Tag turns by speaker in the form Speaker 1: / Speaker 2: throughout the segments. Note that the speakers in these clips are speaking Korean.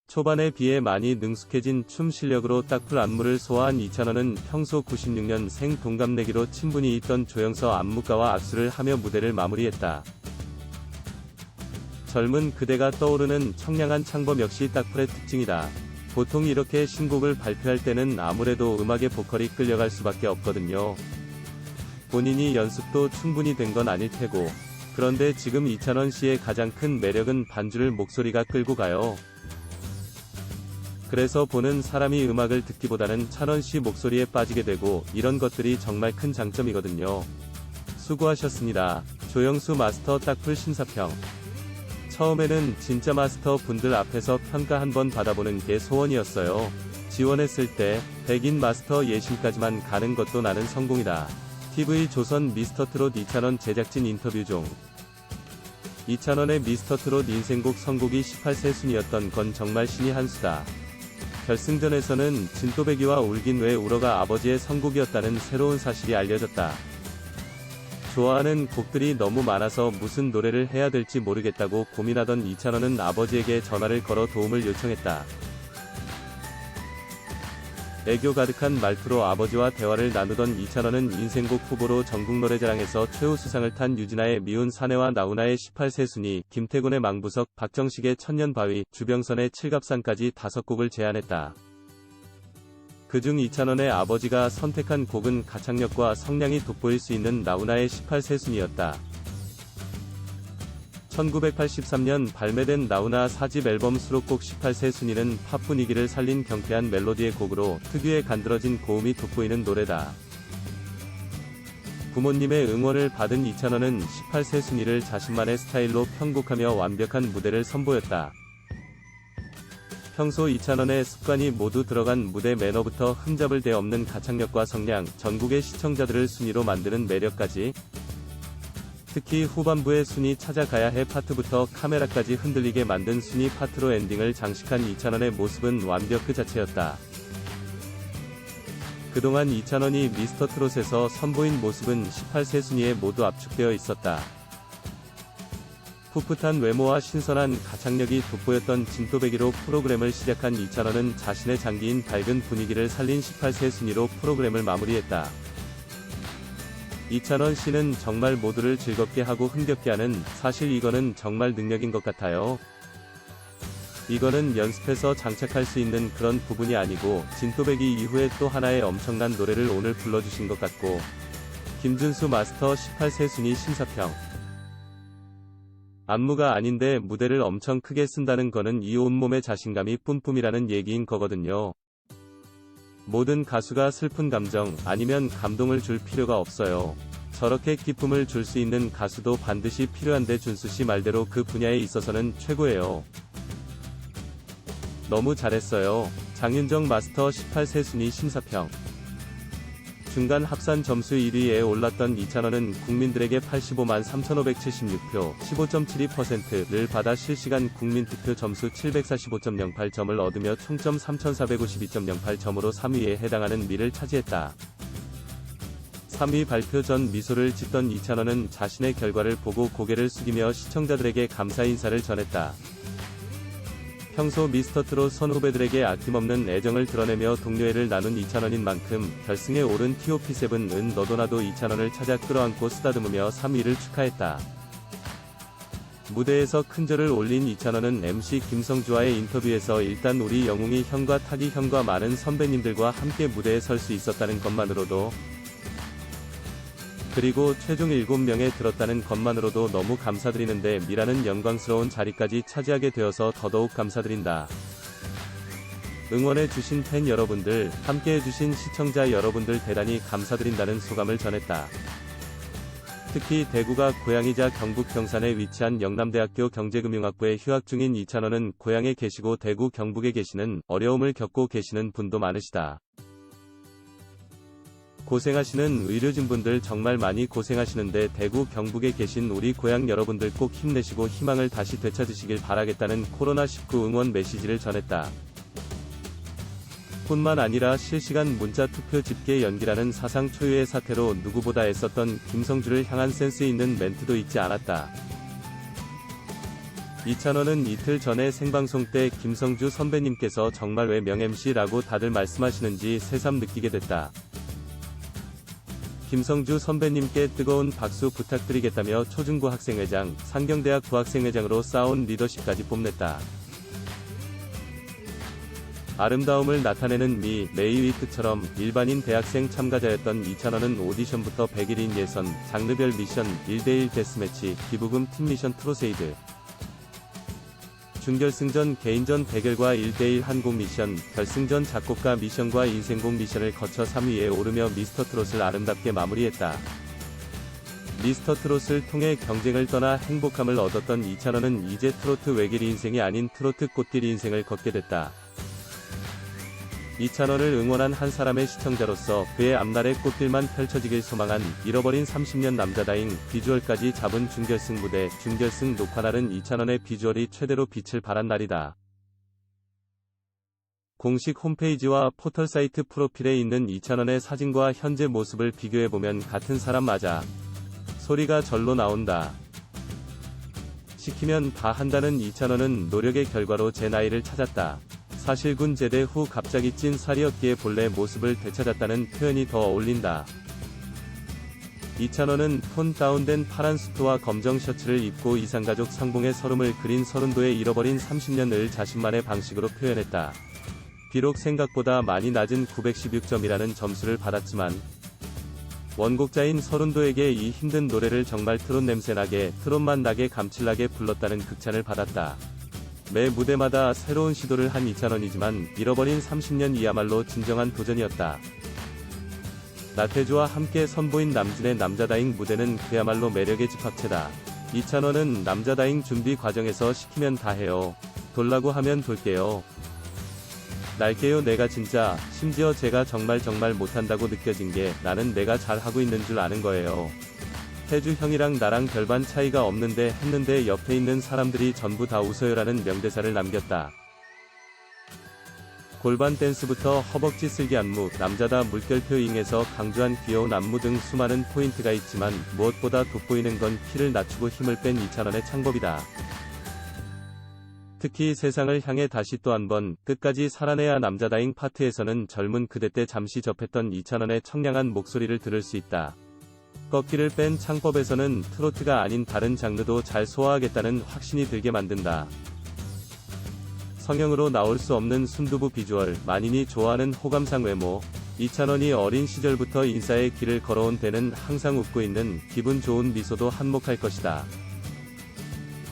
Speaker 1: 초반에 비해 많이 능숙해진 춤 실력으로 딱풀 안무를 소화한 이찬원은 평소 96년생 동갑내기로 친분이 있던 조영서 안무가와 악수를 하며 무대를 마무리했다. 젊은 그대가 떠오르는 청량한 창법 역시 딱풀의 특징이다. 보통 이렇게 신곡을 발표할 때는 아무래도 음악의 보컬이 끌려갈 수밖에 없거든요. 본인이 연습도 충분히 된 건 아닐 테고. 그런데 지금 이찬원 씨의 가장 큰 매력은 반주를 목소리가 끌고 가요. 그래서 보는 사람이 음악을 듣기보다는 찬원 씨 목소리에 빠지게 되고, 이런 것들이 정말 큰 장점이거든요. 수고하셨습니다. 조영수 마스터 딱풀 심사평. 처음에는 진짜 마스터 분들 앞에서 평가 한번 받아보는 게 소원이었어요. 지원했을 때 백인 마스터 예심까지만 가는 것도 나는 성공이다. TV조선 미스터트롯 이찬원 제작진 인터뷰 중. 이찬원의 미스터트롯 인생곡 선곡이 18세 순위였던 건 정말 신이 한 수다. 결승전에서는 진또배기와 울긴 왜 울어가 아버지의 선곡이었다는 새로운 사실이 알려졌다. 좋아하는 곡들이 너무 많아서 무슨 노래를 해야 될지 모르겠다고 고민하던 이찬원은 아버지에게 전화를 걸어 도움을 요청했다. 애교 가득한 말투로 아버지와 대화를 나누던 이찬원은 인생곡 후보로 전국노래자랑에서 최우수상을 탄 유진아의 미운 사내와 나훈아의 18세 순위, 김태군의 망부석, 박정식의 천년바위, 주병선의 칠갑산까지 5곡을 제안했다. 그중 이찬원의 아버지가 선택한 곡은 가창력과 성량이 돋보일 수 있는 나훈아의 18세 순위였다. 1983년 발매된 나훈아 4집 앨범 수록곡 18세 순위는 팝 분위기를 살린 경쾌한 멜로디의 곡으로 특유의 간드러진 고음이 돋보이는 노래다. 부모님의 응원을 받은 이찬원은 18세 순위를 자신만의 스타일로 편곡하며 완벽한 무대를 선보였다. 평소 이찬원의 습관이 모두 들어간 무대 매너부터 흠잡을 데 없는 가창력과 성량, 전국의 시청자들을 순위로 만드는 매력까지, 특히 후반부의 순위 찾아가야 해 파트부터 카메라까지 흔들리게 만든 순위 파트로 엔딩을 장식한 이찬원의 모습은 완벽 그 자체였다. 그동안 이찬원이 미스터트롯에서 선보인 모습은 18세 순위에 모두 압축되어 있었다. 풋풋한 외모와 신선한 가창력이 돋보였던 진또배기로 프로그램을 시작한 이찬원은 자신의 장기인 밝은 분위기를 살린 18세 순위로 프로그램을 마무리했다. 이찬원 씨는 정말 모두를 즐겁게 하고 흥겹게 하는, 사실 이거는 정말 능력인 것 같아요. 이거는 연습해서 장착할 수 있는 그런 부분이 아니고 진또배기 이후에 또 하나의 엄청난 노래를 오늘 불러주신 것 같고. 김준수 마스터 18세 순위 심사평. 안무가 아닌데 무대를 엄청 크게 쓴다는 거는 이 온몸의 자신감이 뿜뿜이라는 얘기인 거거든요. 모든 가수가 슬픈 감정, 아니면 감동을 줄 필요가 없어요. 저렇게 기쁨을 줄 수 있는 가수도 반드시 필요한데 준수씨 말대로 그 분야에 있어서는 최고예요. 너무 잘했어요. 장윤정 마스터 18세 순위 심사평. 중간 합산 점수 1위에 올랐던 이찬원은 국민들에게 85만 3,576표, 15.72%를 받아 실시간 국민투표 점수 745.08점을 얻으며 총점 3,452.08점으로 3위에 해당하는 미를 차지했다. 3위 발표 전 미소를 짓던 이찬원은 자신의 결과를 보고 고개를 숙이며 시청자들에게 감사 인사를 전했다. 평소 미스터트롯 선후배들에게 아낌없는 애정을 드러내며 동료애를 나눈 이찬원인 만큼 결승에 오른 TOP7은 너도 나도 이찬원을 찾아 끌어안고 쓰다듬으며 3위를 축하했다. 무대에서 큰절을 올린 이찬원은 MC 김성주와의 인터뷰에서 일단 우리 영웅이 형과 타기 형과 많은 선배님들과 함께 무대에 설 수 있었다는 것만으로도, 그리고 최종 7명에 들었다는 것만으로도 너무 감사드리는데 미라는 영광스러운 자리까지 차지하게 되어서 더더욱 감사드린다. 응원해주신 팬 여러분들, 함께해주신 시청자 여러분들 대단히 감사드린다는 소감을 전했다. 특히 대구가 고향이자 경북 경산에 위치한 영남대학교 경제금융학부에 휴학 중인 이찬원은 고향에 계시고 대구 경북에 계시는 어려움을 겪고 계시는 분도 많으시다. 고생하시는 의료진분들 정말 많이 고생하시는데 대구 경북에 계신 우리 고향 여러분들 꼭 힘내시고 희망을 다시 되찾으시길 바라겠다는 코로나19 응원 메시지를 전했다. 뿐만 아니라 실시간 문자 투표 집계 연기라는 사상 초유의 사태로 누구보다 애썼던 김성주를 향한 센스 있는 멘트도 잊지 않았다. 이찬원은 이틀 전에 생방송 때 김성주 선배님께서 정말 왜 명-MC라고 다들 말씀하시는지 새삼 느끼게 됐다. 김성주 선배님께 뜨거운 박수 부탁드리겠다며 초중고 학생회장, 상경대학 부학생회장으로 쌓아온 리더십까지 뽐냈다. 아름다움을 나타내는 메이 위트처럼 일반인 대학생 참가자였던 이찬원은 오디션부터 100일인 예선, 장르별 미션, 1대1 데스매치, 기부금 팀 미션 트로세이드, 준결승전 개인전 대결과 1대1 한곡 미션, 결승전 작곡가 미션과 인생곡 미션을 거쳐 3위에 오르며 미스터트롯을 아름답게 마무리했다. 미스터트롯을 통해 경쟁을 떠나 행복함을 얻었던 이찬원은 이제 트로트 외길 인생이 아닌 트로트 꽃길 인생을 걷게 됐다. 이찬원을 응원한 한 사람의 시청자로서 그의 앞날의 꽃길만 펼쳐지길 소망한 잃어버린 30년 남자다잉 비주얼까지 잡은 준결승 무대, 준결승 녹화날은 이찬원의 비주얼이 최대로 빛을 발한 날이다. 공식 홈페이지와 포털 사이트 프로필에 있는 이찬원의 사진과 현재 모습을 비교해보면 같은 사람 맞아. 소리가 절로 나온다. 시키면 다 한다는 이찬원은 노력의 결과로 제 나이를 찾았다. 사실 군 제대 후 갑자기 찐 살이었기에 본래 모습을 되찾았다는 표현이 더 어울린다. 이찬원은 톤 다운된 파란 수트와 검정 셔츠를 입고 이상가족 상봉의 서름을 그린 서른도의 잃어버린 30년을 자신만의 방식으로 표현했다. 비록 생각보다 많이 낮은 916점이라는 점수를 받았지만 원곡자인 서른도에게 이 힘든 노래를 정말 트롯 냄새나게, 트롯만 나게 감칠나게 불렀다는 극찬을 받았다. 매 무대마다 새로운 시도를 한 이찬원이지만 잃어버린 30년이야말로 진정한 도전이었다. 나태주와 함께 선보인 남진의 남자다잉 무대는 그야말로 매력의 집합체다. 이찬원은 남자다잉 준비 과정에서 시키면 다 해요. 돌라고 하면 돌게요. 날게요 내가 진짜, 심지어 제가 정말 못한다고 느껴진 게 나는 내가 잘하고 있는 줄 아는 거예요. 태주 형이랑 나랑 별반 차이가 없는데 했는데 옆에 있는 사람들이 전부 다 웃어요라는 명대사를 남겼다. 골반 댄스부터 허벅지 쓸기 안무, 남자다 물결표 잉에서 강조한 귀여운 안무 등 수많은 포인트가 있지만 무엇보다 돋보이는 건 키를 낮추고 힘을 뺀 이찬원의 창법이다. 특히 세상을 향해 다시 또 한 번 끝까지 살아내야 남자다잉 파트에서는 젊은 그대 때 잠시 접했던 이찬원의 청량한 목소리를 들을 수 있다. 꺾기를 뺀 창법에서는 트로트가 아닌 다른 장르도 잘 소화하겠다는 확신이 들게 만든다. 성형으로 나올 수 없는 순두부 비주얼, 만인이 좋아하는 호감상 외모, 이찬원이 어린 시절부터 인싸의 길을 걸어온 데는 항상 웃고 있는 기분 좋은 미소도 한몫할 것이다.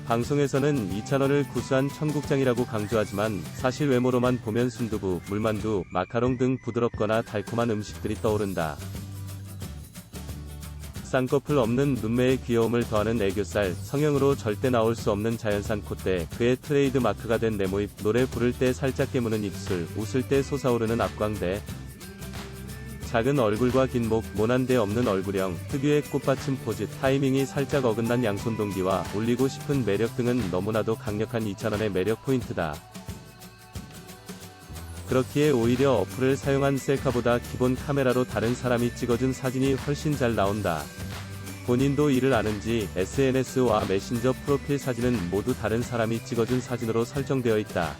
Speaker 1: 방송에서는 이찬원을 구수한 청국장이라고 강조하지만 사실 외모로만 보면 순두부, 물만두, 마카롱 등 부드럽거나 달콤한 음식들이 떠오른다. 쌍꺼풀 없는 눈매의 귀여움을 더하는 애교살, 성형으로 절대 나올 수 없는 자연산 콧대, 그의 트레이드 마크가 된 내모입, 노래 부를 때 살짝 깨무는 입술, 웃을 때 솟아오르는 앞광대, 작은 얼굴과 긴 목, 모난 데 없는 얼굴형, 특유의 꽃받침 포즈, 타이밍이 살짝 어긋난 양손 동기와 올리고 싶은 매력 등은 너무나도 강력한 이찬원의 매력 포인트다. 그렇기에 오히려 어플을 사용한 셀카보다 기본 카메라로 다른 사람이 찍어준 사진이 훨씬 잘 나온다. 본인도 이를 아는지 SNS와 메신저 프로필 사진은 모두 다른 사람이 찍어준 사진으로 설정되어 있다.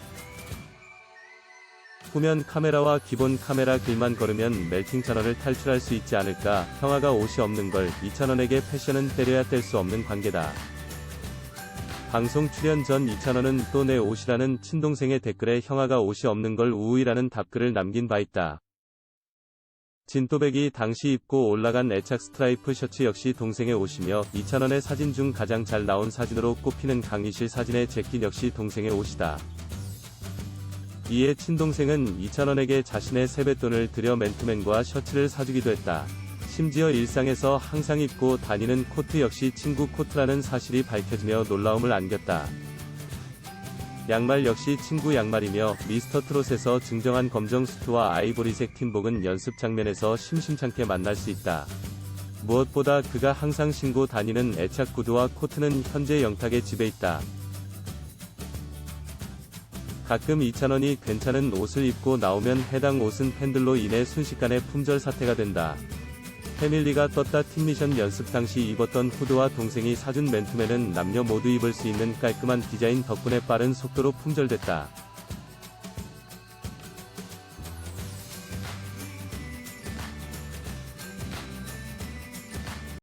Speaker 1: 후면 카메라와 기본 카메라 길만 걸으면 멜팅찬원을 탈출할 수 있지 않을까. 형아가 옷이 없는 걸, 이찬원에게 패션은 때려야 뗄 수 없는 관계다. 방송 출연 전 이찬원은 또 내 옷이라는 친동생의 댓글에 형아가 옷이 없는 걸 우우이라는 답글을 남긴 바 있다. 진또배기 당시 입고 올라간 애착 스트라이프 셔츠 역시 동생의 옷이며 이찬원의 사진 중 가장 잘 나온 사진으로 꼽히는 강의실 사진의 재킷 역시 동생의 옷이다. 이에 친동생은 이찬원에게 자신의 세뱃돈을 들여 맨투맨과 셔츠를 사주기도 했다. 심지어 일상에서 항상 입고 다니는 코트 역시 친구 코트라는 사실이 밝혀지며 놀라움을 안겼다. 양말 역시 친구 양말이며 미스터트롯에서 증정한 검정 수트와 아이보리색 팀복은 연습 장면에서 심심찮게 만날 수 있다. 무엇보다 그가 항상 신고 다니는 애착 구두와 코트는 현재 영탁의 집에 있다. 가끔 이찬원이 괜찮은 옷을 입고 나오면 해당 옷은 팬들로 인해 순식간에 품절 사태가 된다. 패밀리가 떴다. 팀미션 연습 당시 입었던 후드와 동생이 사준 맨투맨은 남녀 모두 입을 수 있는 깔끔한 디자인 덕분에 빠른 속도로 품절됐다.